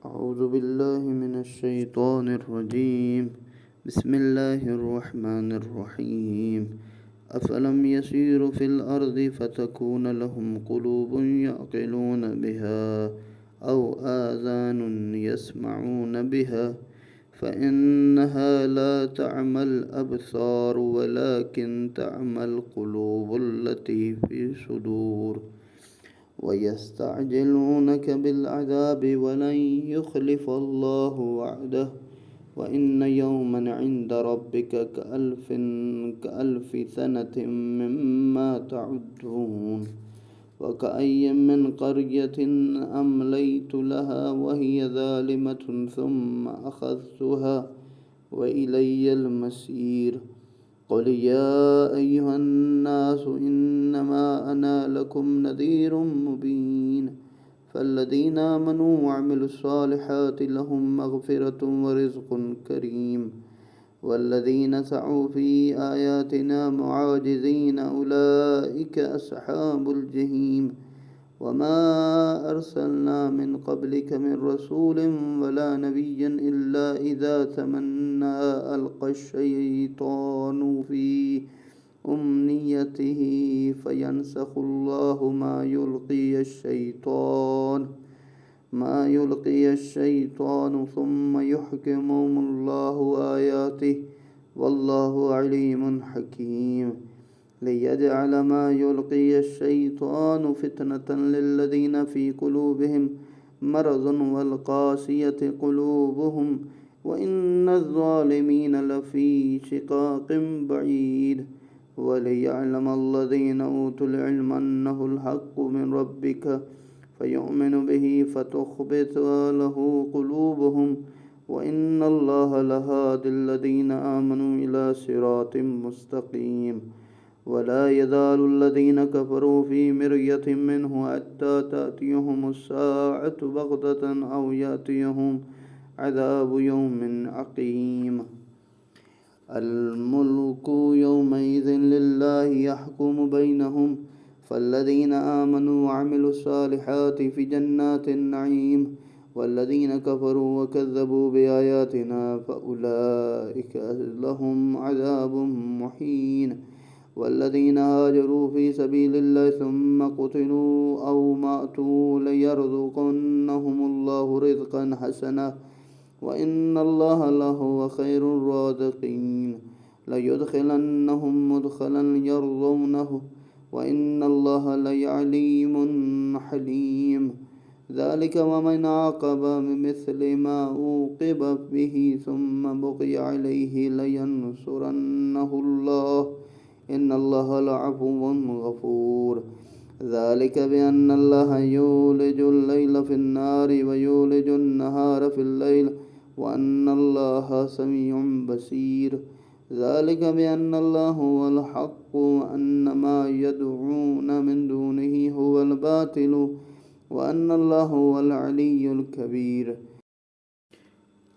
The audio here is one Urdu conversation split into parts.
أعوذ بالله من الشيطان الرجيم. بسم الله الرحمن الرحيم. أفلم يسيروا في الأرض فتكون لهم قلوب يعقلون بها أو آذان يسمعون بها فإنها لا تعمى الأبصار ولكن تعمى القلوب التي في الصدور ويستعجلونك بالعذاب ولن يخلف الله وعده وإن يوما عند ربك كألف سنة مما تعدون وكأي من قرية أمليت لها وهي ظالمة ثم أخذتها وإلي المصير. قل يا أيها الناس إنما أنا لكم نذير مبين. فالذين آمنوا وعملوا الصالحات لهم مغفرة ورزق كريم والذين سعوا في آياتنا معاجزين أولئك أصحاب الجحيم. وما أرسلنا من قبلك من رسول ولا نبي إلا إذا تمنى ألقى الشيطان في أمنيته فينسخ الله ما يلقي الشيطان ثم يحكم الله آياته والله عليم حكيم. ليجعل ما يلقي الشيطان فتنة للذين في قلوبهم مرض والقاسية قلوبهم وإن الظالمين لفي شقاق بعيد. وليعلم الذين أوتوا العلم أنه الحق من ربك فيؤمن به فتخبت له قلوبهم وإن الله لهادي الذين آمنوا إلى صراط مستقيم. ولا يزال الذين كفروا في مرية منه حتى تأتيهم الساعة بغتة أو يأتيهم عذاب يوم عقيم. الملك يومئذ لله يحكم بينهم فالذين آمنوا وعملوا الصالحات في جنات النعيم والذين كفروا وكذبوا بآياتنا فأولئك لهم عذاب مهين. والذين هاجروا في سبيل الله ثم قتلوا أو ماتوا ليرزقنهم الله رزقا حسنا وإن الله لهو خير الرازقين. ليدخلنهم مدخلا يرضونه وإن الله لعليم حليم. ذلك ومن عاقب بمثل ما عوقب به ثم بغي عليه لينصرنه الله إن الله لعفو غفور. ذلك بأن الله يولج الليل في النهار ويولج النهار في الليل وأن الله سميع بصير. ذلك بأن الله هو الحق وأن ما يدعون من دونه هو الباطل وأن الله هو العلي الكبير.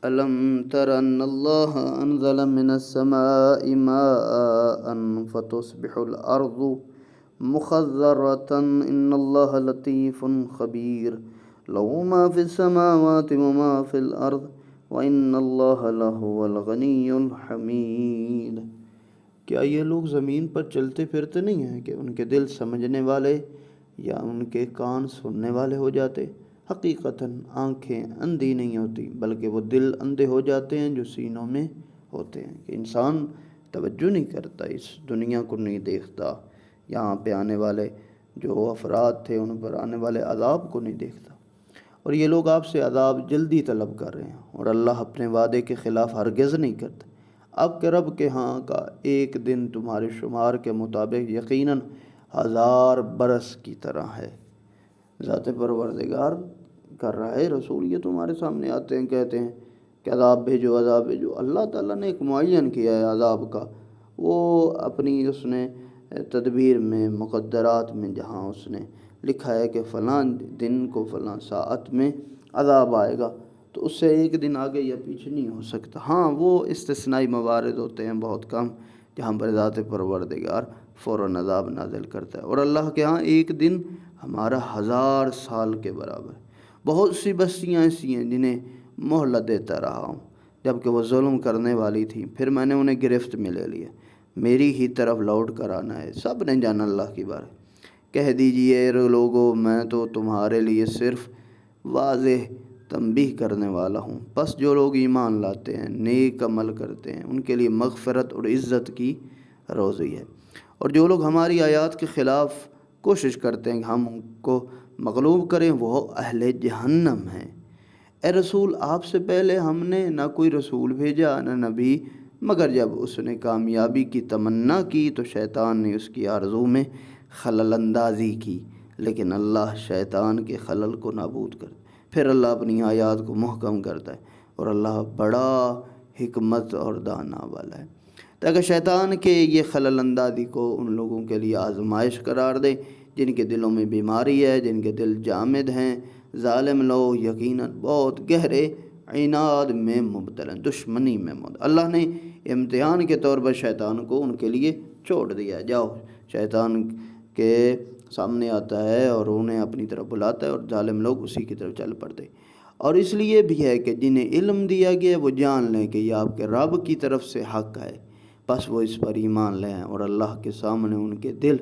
ألم تر أن الله أنزل من السماء ماء فتصبح الأرض مخضرة إن الله لطيف خبير. له ما في السماوات وما في الأرض وإن اللہ لہو الغنی الحمید. کیا یہ لوگ زمین پر چلتے پھرتے نہیں ہیں کہ ان کے دل سمجھنے والے یا ان کے کان سننے والے ہو جاتے؟ حقیقتاً آنکھیں اندھی نہیں ہوتی بلکہ وہ دل اندھے ہو جاتے ہیں جو سینوں میں ہوتے ہیں کہ انسان توجہ نہیں کرتا، اس دنیا کو نہیں دیکھتا، یہاں پہ آنے والے جو افراد تھے ان پر آنے والے عذاب کو نہیں دیکھتا. اور یہ لوگ آپ سے عذاب جلدی طلب کر رہے ہیں اور اللہ اپنے وعدے کے خلاف ہرگز نہیں کرتا. آپ کے رب کے ہاں کا ایک دن تمہارے شمار کے مطابق یقیناً 1000 برس کی طرح ہے. ذات پروردگار کر رہا ہے رسول یہ تمہارے سامنے آتے ہیں کہتے ہیں کہ عذاب بھیجو عذاب بھیجو. اللہ تعالیٰ نے ایک معین کیا ہے عذاب کا، وہ اپنی اس نے تدبیر میں مقدرات میں جہاں اس نے لکھا ہے کہ فلاں دن کو فلاں ساعت میں عذاب آئے گا تو اس سے ایک دن آگے یا پیچھے نہیں ہو سکتا. ہاں وہ استثنائی موارد ہوتے ہیں بہت کم جہاں پر ذات پروردگار فوراً عذاب نازل کرتا ہے، اور اللہ کے ہاں ایک دن ہمارا 1000 سال کے برابر. بہت سی بستیاں ایسی ہیں جنہیں مہلت دیتا رہا ہوں جبکہ وہ ظلم کرنے والی تھیں، پھر میں نے انہیں گرفت میں لے لیا، میری ہی طرف لوٹ کر آنا ہے، سب نے جانا اللہ کی بارے۔ کہہ دیجئے اے لوگو، میں تو تمہارے لیے صرف واضح تنبیہ کرنے والا ہوں، پس جو لوگ ایمان لاتے ہیں، نیک عمل کرتے ہیں، ان کے لیے مغفرت اور عزت کی روزی ہے، اور جو لوگ ہماری آیات کے خلاف کوشش کرتے ہیں کہ ہم ان کو مغلوب کریں، وہ اہل جہنم ہیں۔ اے رسول، آپ سے پہلے ہم نے نہ کوئی رسول بھیجا نہ نبی، مگر جب اس نے کامیابی کی تمنا کی تو شیطان نے اس کی آرزو میں خلل اندازی کی، لیکن اللہ شیطان کے خلل کو نابود کرتا ہے، پھر اللہ اپنی آیات کو محکم کرتا ہے، اور اللہ بڑا حکمت اور دانا والا ہے، تاکہ شیطان کے یہ خلل اندازی کو ان لوگوں کے لیے آزمائش قرار دے جن کے دلوں میں بیماری ہے، جن کے دل جامد ہیں۔ ظالم لوگ یقیناً بہت گہرے عناد میں مبتلا، دشمنی میں مبتلا۔ اللہ نے امتحان کے طور پر شیطان کو ان کے لیے چھوڑ دیا، جاؤ، شیطان کے سامنے آتا ہے اور انہیں اپنی طرف بلاتا ہے، اور ظالم لوگ اسی کی طرف چل پڑتے۔ اور اس لیے بھی ہے کہ جنہیں علم دیا گیا وہ جان لیں کہ یہ آپ کے رب کی طرف سے حق ہے، بس وہ اس پر ایمان لیں اور اللہ کے سامنے ان کے دل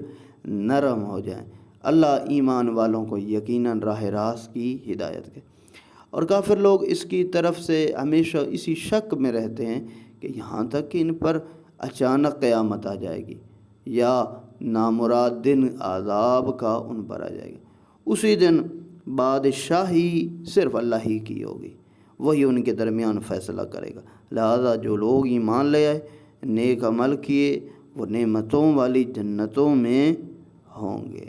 نرم ہو جائیں۔ اللہ ایمان والوں کو یقیناً راہ راست کی ہدایت کرے، اور کافر لوگ اس کی طرف سے ہمیشہ اسی شک میں رہتے ہیں کہ یہاں تک کہ ان پر اچانک قیامت آ جائے گی یا نامراد دن عذاب کا ان پر آ جائے گا۔ اسی دن بادشاہی صرف اللہ ہی کی ہوگی، وہی ان کے درمیان فیصلہ کرے گا، لہذا جو لوگ ایمان لے آئے، نیک عمل کیے، وہ نعمتوں والی جنتوں میں ہوں گے،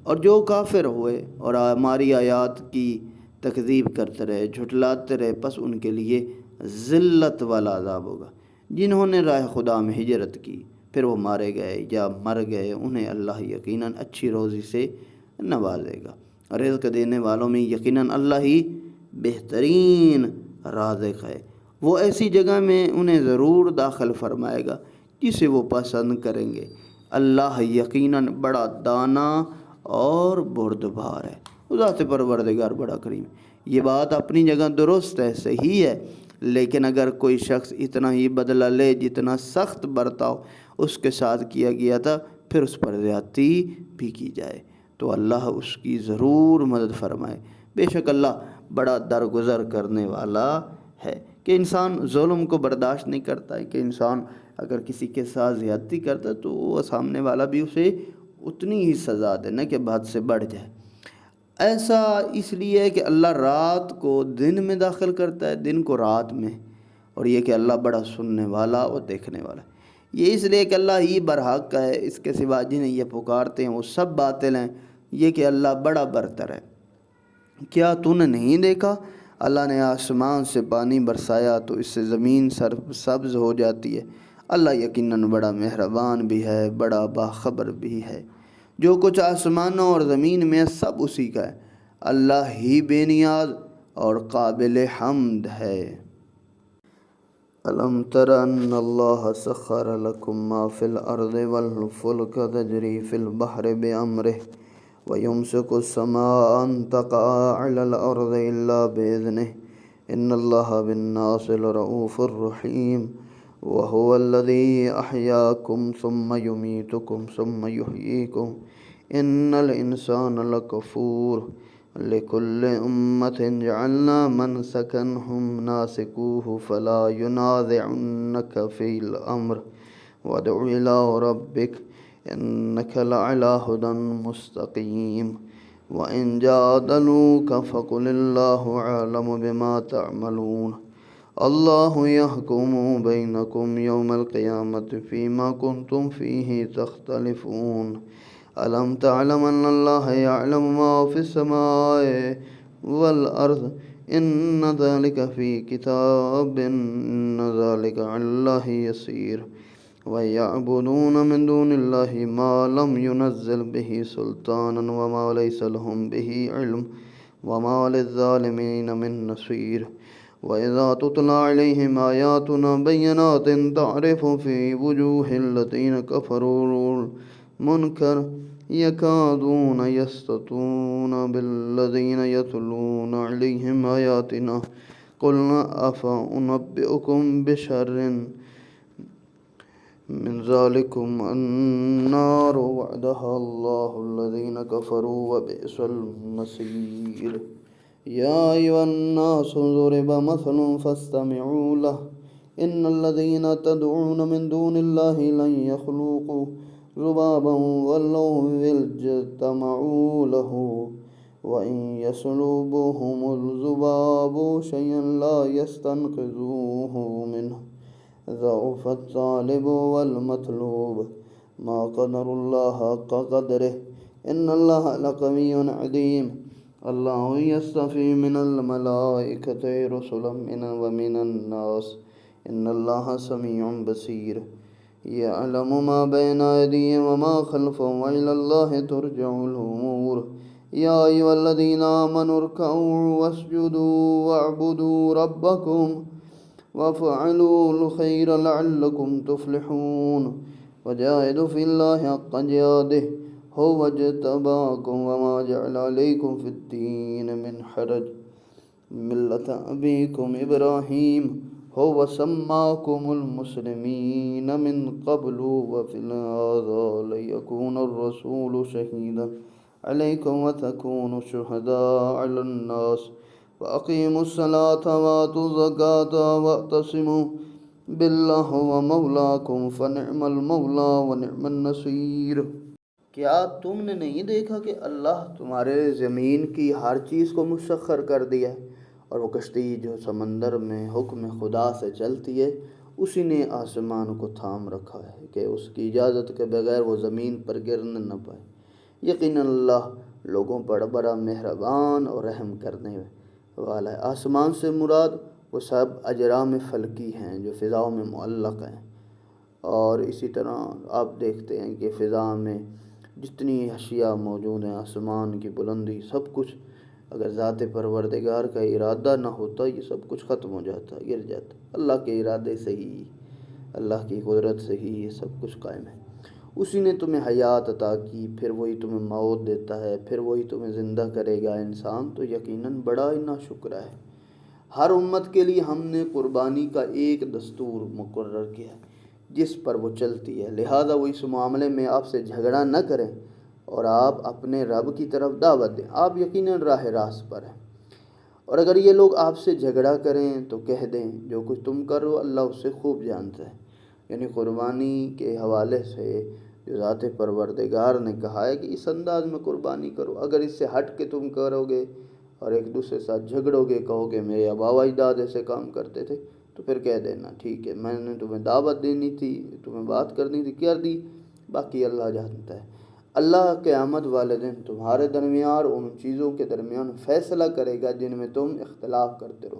اور جو کافر ہوئے اور ہماری آیات کی تکذیب کرتے رہے، جھٹلاتے رہے، پس ان کے لیے ذلت والا عذاب ہوگا۔ جنہوں نے راہ خدا میں ہجرت کی پھر وہ مارے گئے یا مر گئے، انہیں اللہ یقیناً اچھی روزی سے نوازے گا، رزق دینے والوں میں یقیناً اللہ ہی بہترین رازق ہے۔ وہ ایسی جگہ میں انہیں ضرور داخل فرمائے گا جسے وہ پسند کریں گے، اللہ یقیناً بڑا دانا اور بردبار ہے، ذات پروردگار بڑا کریم۔ یہ بات اپنی جگہ درست ہے، صحیح ہے، لیکن اگر کوئی شخص اتنا ہی بدلہ لے جتنا سخت برتاؤ اس کے ساتھ کیا گیا تھا، پھر اس پر زیادتی بھی کی جائے تو اللہ اس کی ضرور مدد فرمائے، بے شک اللہ بڑا درگزر کرنے والا ہے۔ کہ انسان ظلم کو برداشت نہیں کرتا ہے، کہ انسان اگر کسی کے ساتھ زیادتی کرتا ہے تو وہ سامنے والا بھی اسے اتنی ہی سزا دے، نہ کہ حد سے بڑھ جائے۔ ایسا اس لیے ہے کہ اللہ رات کو دن میں داخل کرتا ہے، دن کو رات میں، اور یہ کہ اللہ بڑا سننے والا اور دیکھنے والا ہے۔ یہ اس لیے کہ اللہ ہی برحق ہے، اس کے سوا جنہیں یہ پکارتے ہیں وہ سب باطل ہیں، یہ کہ اللہ بڑا برتر ہے۔ کیا تو نے نہیں دیکھا، اللہ نے آسمان سے پانی برسایا تو اس سے زمین سبز ہو جاتی ہے، اللہ یقیناً بڑا مہربان بھی ہے، بڑا باخبر بھی ہے۔ جو کچھ آسمانوں اور زمین میں سب اسی کا ہے، اللہ ہی بے نیاز اور قابل حمد ہے۔ ألم تر أن الله سخر لكم ما في الأرض والفلك تجري في البحر بأمره ويمسك السماء أن تقع على الأرض إلا بإذنه إن الله بالناس لرؤوف رحيم وهو الذي أحياكم ثم يميتكم ثم يحييكم إن الإنسان لكفور لكل أمة جعلنا منسكا هم ناسكوه فلا ينازعنك في الأمر وادع إلى ربك إنك لعلى هدى مستقيم وإن جادلوك فقل الله أعلم بما تعملون الله يحكم بينكم يوم القيامة فيما كنتم فيه تختلفون ألم تعلم أن الله يعلم ما في السماء والأرض إن ذلك في كتاب إن ذلك على الله يسير ويعبدون من دون الله ما لم ينزل به سلطانا وما ليس لهم به علم وما للظالمين من نصير وإذا تتلى عليهم آياتنا بينات تعرف في وجوه الذين كفروا المنكر يكادون يسطون بالذين يتلون عليهم آياتنا قل أفأنبئكم بشر من ذلكم النار وعدها الله الذين كفروا وبئس المصير يا أيها الناس ضرب مثل فاستمعوا له إن الذين تدعون من دون الله لن يخلقوا ذبابا ولو اجتمعوا له وإن يسلبهم الذباب شيئا لا يستنقذوه منه ضعف الطالب والمطلوب ما قدر الله حق قدره إن الله لقوي عليم الله يصطفي من الملائكة رسلا ومن الناس إن الله سميع بصير يعلم ما بين أيديهم وما خلفهم وإلى الله ترجع الأمور يا أيها الذين آمنوا اركعوا واسجدوا واعبدوا ربكم وافعلوا الخير لعلكم تفلحون وجاهدوا في الله حق جهاده هو اجتباكم وما جعل عليكم في الدين من حرج ملة أبيكم إبراهيم هو سماكم المسلمين من قبل وفي هذا ليكون الرسول شهيدا عليكم وتكونوا شهداء على الناس وأقيموا الصلاة وآتوا الزكاة واعتصموا بالله ومولاكم فنعم المولى ونعم النصير۔ کیا تم نے نہیں دیکھا کہ اللہ تمہارے زمین کی ہر چیز کو مسخر کر دیا ہے، اور وہ کشتی جو سمندر میں حکم خدا سے چلتی ہے اسی نے آسمان کو تھام رکھا ہے کہ اس کی اجازت کے بغیر وہ زمین پر گرنے نہ پائے۔ یقیناً اللہ لوگوں پر بڑا مہربان اور رحم کرنے والا ہے۔ آسمان سے مراد وہ سب اجرام فلکی ہیں جو فضاؤں میں معلق ہیں، اور اسی طرح آپ دیکھتے ہیں کہ فضا میں جتنی اشیاء موجود ہیں، آسمان کی بلندی، سب کچھ اگر ذات پروردگار کا ارادہ نہ ہوتا یہ سب کچھ ختم ہو جاتا، گر جاتا۔ اللہ کے ارادے سے ہی، اللہ کی قدرت سے ہی یہ سب کچھ قائم ہے۔ اسی نے تمہیں حیات عطا کی، پھر وہی تمہیں موت دیتا ہے، پھر وہی تمہیں زندہ کرے گا۔ انسان تو یقیناً بڑا ہی ناشکرا ہے۔ ہر امت کے لیے ہم نے قربانی کا ایک دستور مقرر کیا ہے جس پر وہ چلتی ہے، لہذا وہ اس معاملے میں آپ سے جھگڑا نہ کریں اور آپ اپنے رب کی طرف دعوت دیں۔ آپ یقیناً راہ راست پر ہیں، اور اگر یہ لوگ آپ سے جھگڑا کریں تو کہہ دیں جو کچھ تم کرو اللہ اس سے خوب جانتا ہے۔ یعنی قربانی کے حوالے سے جو ذات پروردگار نے کہا ہے کہ اس انداز میں قربانی کرو، اگر اس سے ہٹ کے تم کرو گے اور ایک دوسرے کے ساتھ جھگڑو گے، کہو گے میرے آبا و اجداد ایسے کام کرتے تھے، تو پھر کہہ دینا ٹھیک ہے، میں نے تمہیں دعوت دینی تھی، تمہیں بات کرنی تھی، کر دی، باقی اللہ جانتا ہے۔ اللہ قیامت والے دن تمہارے درمیان ان چیزوں کے درمیان فیصلہ کرے گا جن میں تم اختلاف کرتے رہو۔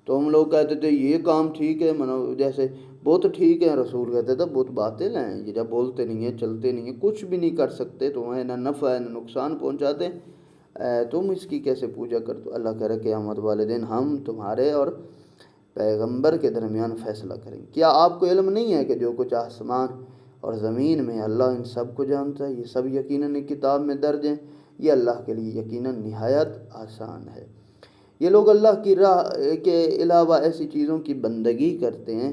تو ہم لوگ کہتے تھے یہ کام ٹھیک ہے، جیسے بہت ٹھیک ہے، رسول کہتے تھے بہت باطل ہیں، یہ جب بولتے نہیں ہیں، چلتے نہیں ہیں، کچھ بھی نہیں کر سکتے، تمہیں نہ نفع ہے نہ نقصان پہنچاتے، تم اس کی کیسے پوجا کرتے ہو؟ اللہ کہہ رہے قیامت والے دن ہم تمہارے اور پیغمبر کے درمیان فیصلہ کریں گے۔ کیا آپ کو علم نہیں ہے کہ جو کچھ آسمان اور زمین میں اللہ ان سب کو جانتا ہے؟ یہ سب یقیناً ایک کتاب میں درج ہیں، یہ اللہ کے لیے یقیناً نہایت آسان ہے۔ یہ لوگ اللہ کی راہ کے علاوہ ایسی چیزوں کی بندگی کرتے ہیں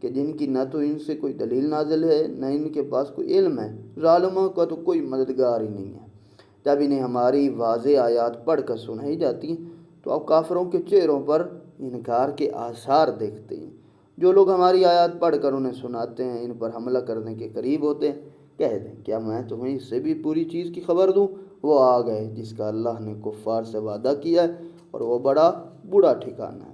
کہ جن کی نہ تو ان سے کوئی دلیل نازل ہے نہ ان کے پاس کوئی علم ہے۔ ظالموں کا تو کوئی مددگار ہی نہیں ہے۔ جب انہیں ہماری واضح آیات پڑھ کر سنائی جاتی ہیں تو اب کافروں کے چہروں پر انکار کے آثار دیکھتے ہیں۔ جو لوگ ہماری آیات پڑھ کر انہیں سناتے ہیں ان پر حملہ کرنے کے قریب ہوتے ہیں، کہہ دیں کیا میں تمہیں اس سے بھی پوری چیز کی خبر دوں؟ وہ آگ ہے جس کا اللہ نے کفار سے وعدہ کیا ہے اور وہ بڑا برا ٹھکانہ ہے۔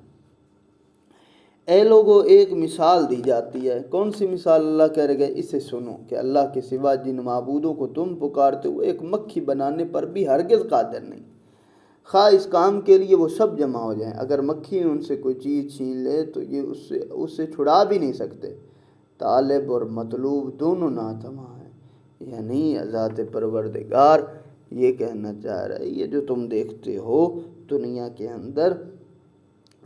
اے لوگوں، ایک مثال دی جاتی ہے۔ کون سی مثال؟ اللہ کہہ رہے ہیں اسے سنو کہ اللہ کے سوا جن معبودوں کو تم پکارتے ہو ایک مکھی بنانے پر بھی ہرگز قادر نہیں، خواہ اس کام کے لیے وہ سب جمع ہو جائیں۔ اگر مکھی ان سے کوئی چیز چھین لے تو یہ اس سے چھڑا بھی نہیں سکتے۔ طالب اور مطلوب دونوں ناتواں ہیں۔ یعنی ذات پروردگار یہ کہنا چاہ رہا ہے یہ جو تم دیکھتے ہو دنیا کے اندر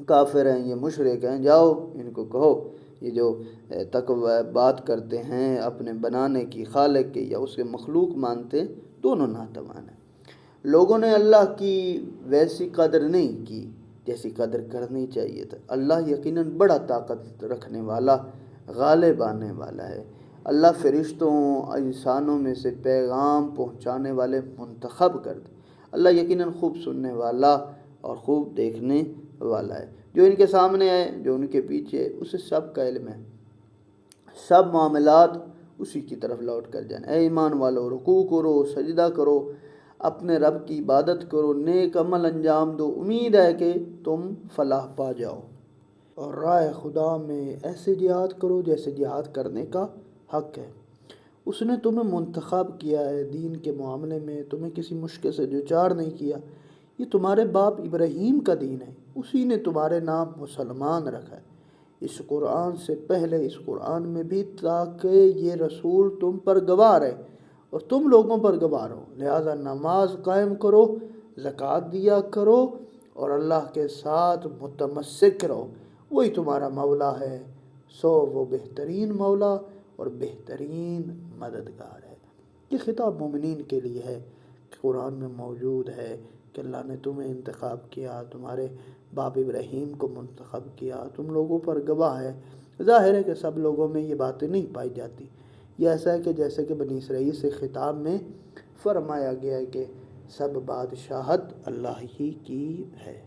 کافر ہیں، یہ مشرک ہیں، جاؤ ان کو کہو یہ جو بات کرتے ہیں اپنے بنانے کی، خالق کی یا اس کے مخلوق مانتے، دونوں ناتوان ہیں۔ لوگوں نے اللہ کی ویسی قدر نہیں کی جیسی قدر کرنی چاہیے تھا۔ اللہ یقیناً بڑا طاقت رکھنے والا، غالب آنے والا ہے۔ اللہ فرشتوں انسانوں میں سے پیغام پہنچانے والے منتخب کر دے۔ اللہ یقیناً خوب سننے والا اور خوب دیکھنے والا ہے۔ جو ان کے سامنے ہے، جو ان کے پیچھے ہے، اسے سب کا علم ہے۔ سب معاملات اسی کی طرف لوٹ کر جائیں۔ اے ایمان والو، رکوع کرو، سجدہ کرو، اپنے رب کی عبادت کرو، نیک عمل انجام دو، امید ہے کہ تم فلاح پا جاؤ، اور راہ خدا میں ایسے جہاد کرو جیسے جہاد کرنے کا حق ہے۔ اس نے تمہیں منتخب کیا ہے، دین کے معاملے میں تمہیں کسی مشکل سے دوچار نہیں کیا۔ یہ تمہارے باپ ابراہیم کا دین ہے، اسی نے تمہارے نام مسلمان رکھا ہے اس قرآن سے پہلے، اس قرآن میں بھی، تاکہ یہ رسول تم پر گواہ رہے اور تم لوگوں پر گواہ رہو۔ لہذا نماز قائم کرو، زکوٰۃ دیا کرو، اور اللہ کے ساتھ متمسک رہو، وہی تمہارا مولا ہے، سو وہ بہترین مولا اور بہترین مددگار ہے۔ یہ خطاب مومنین کے لیے ہے کہ قرآن میں موجود ہے کہ اللہ نے تمہیں انتخاب کیا، تمہارے باپ ابراہیم کو منتخب کیا، تم لوگوں پر گواہ ہے۔ ظاہر ہے کہ سب لوگوں میں یہ باتیں نہیں پائی جاتی۔ یہ ایسا ہے کہ جیسے کہ بنی اسرائیل سے خطاب میں فرمایا گیا ہے کہ سب بادشاہت اللہ ہی کی ہے۔